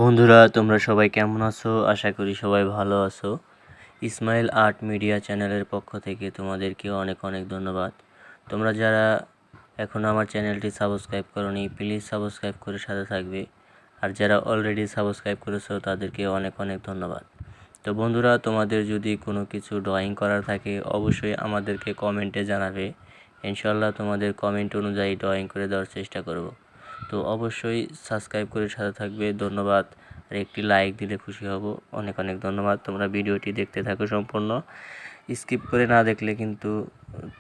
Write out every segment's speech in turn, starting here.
বন্ধুরা, তোমরা সবাই কেমন আছো? আশা করি সবাই ভালো আছো। ইসমাইল আর্ট মিডিয়া চ্যানেলের পক্ষ থেকে তোমাদেরকে অনেক অনেক ধন্যবাদ। তোমরা যারা এখনও আমার চ্যানেলটি সাবস্ক্রাইব করোনি, প্লিজ সাবস্ক্রাইব করে সাথে থাকবে। আর যারা অলরেডি সাবস্ক্রাইব করেছো তাদেরকে অনেক অনেক ধন্যবাদ। তো বন্ধুরা, তোমাদের যদি কোনো কিছু ড্রয়িং করার থাকে অবশ্যই আমাদেরকে কমেন্টে জানাবে। ইনশাল্লাহ তোমাদের কমেন্ট অনুযায়ী ড্রয়িং করে দেওয়ার চেষ্টা করব। তো অবশ্যই সাবস্ক্রাইব করে সাথে থাকবে। ধন্যবাদ। আর একটি লাইক দিলে খুশি হব। অনেক অনেক ধন্যবাদ। তোমরা ভিডিওটি দেখতে থাকো সম্পূর্ণ। স্কিপ করে না দেখলে কিন্তু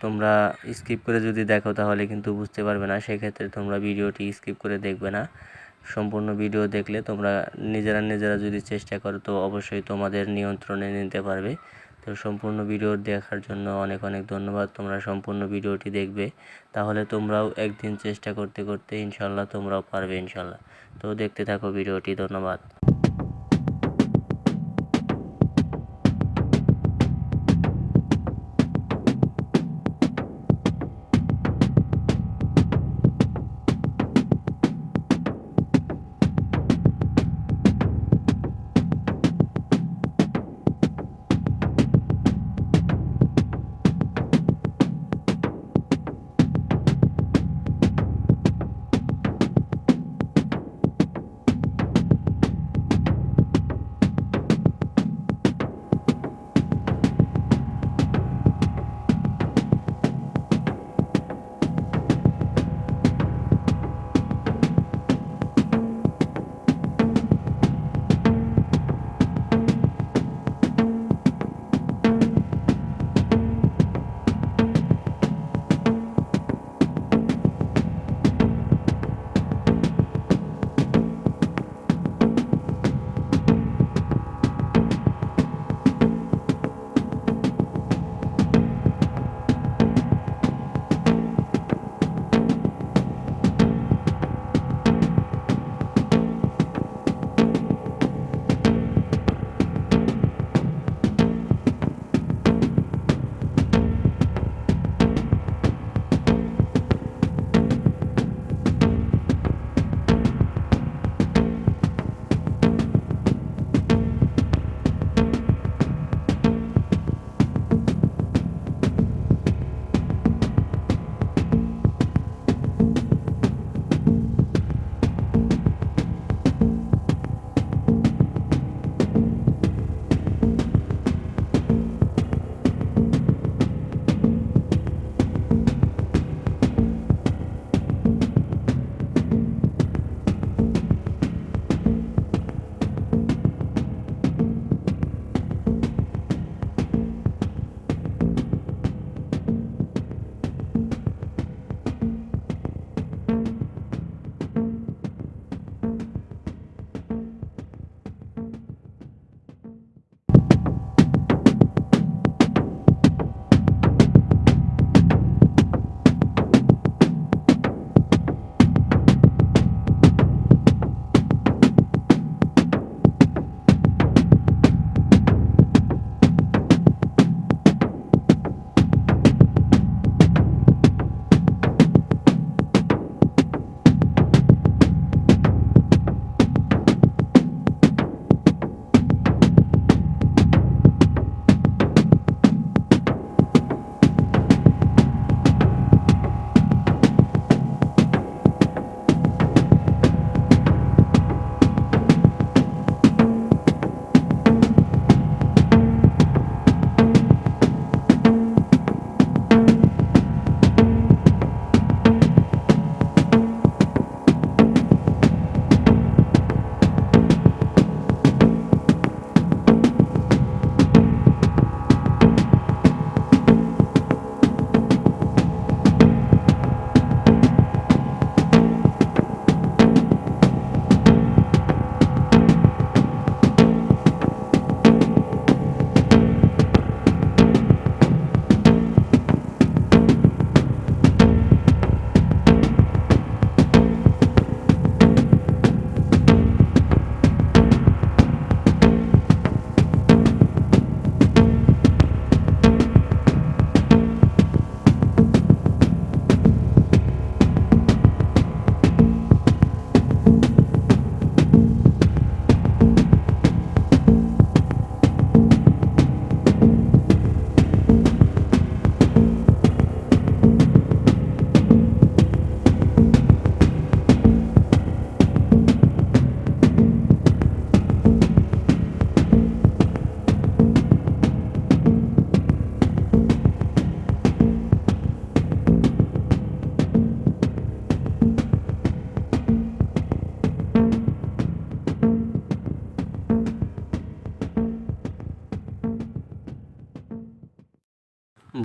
তোমরা স্কিপ করে যদি দেখো তাহলে কিন্তু বুঝতে পারবে না। সেক্ষেত্রে তোমরা ভিডিওটি স্কিপ করে দেখবে না। সম্পূর্ণ ভিডিও দেখলে তোমরা নিজেরা যদি চেষ্টা করো তো অবশ্যই তোমাদের নিয়ন্ত্রণে নিতে পারবে। তো সম্পূর্ণ ভিডিও দেখার জন্য অনেক অনেক ধন্যবাদ। তোমরা সম্পূর্ণ ভিডিওটি দেখবে, তাহলে তোমরাও একদিন চেষ্টা করতে করতে ইনশাল্লাহ তোমরাও পারবে ইনশাল্লাহ। তো দেখতে থাকো ভিডিওটি। ধন্যবাদ।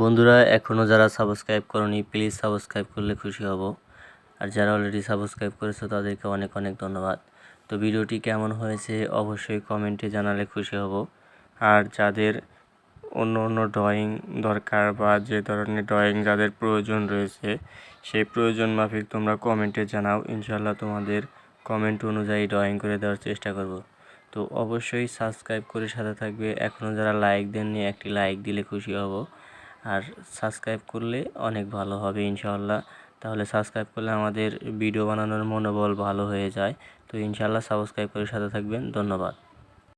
বন্ধুরা, এখনও যারা সাবস্ক্রাইব করনি প্লিজ সাবস্ক্রাইব করলে খুশি হব। আর যারা অলরেডি সাবস্ক্রাইব করেছো তাদেরকে অনেক অনেক ধন্যবাদ। তো ভিডিওটি কেমন হয়েছে অবশ্যই কমেন্টে জানালে খুশি হব। আর যাদের অন্য অন্য ড্রয়িং দরকার বা যে ধরনের ড্রয়িং যাদের প্রয়োজন রয়েছে সেই প্রয়োজন মাফিক তোমরা কমেন্টে জানাও, ইনশাল্লাহ তোমাদের কমেন্ট অনুযায়ী ড্রয়িং করে দেওয়ার চেষ্টা করব। তো অবশ্যই সাবস্ক্রাইব করে সাথে থাকবে। এখনও যারা লাইক দেননি একটি লাইক দিলে খুশি হব। আর সাবস্ক্রাইব করলে অনেক ভালো হবে ইনশাআল্লাহ। তাহলে সাবস্ক্রাইব করলে আমাদের ভিডিও বানানোর মনোবল ভালো হয়ে যায়। তো ইনশাআল্লাহ সাবস্ক্রাইব করে সাথে থাকবেন। ধন্যবাদ।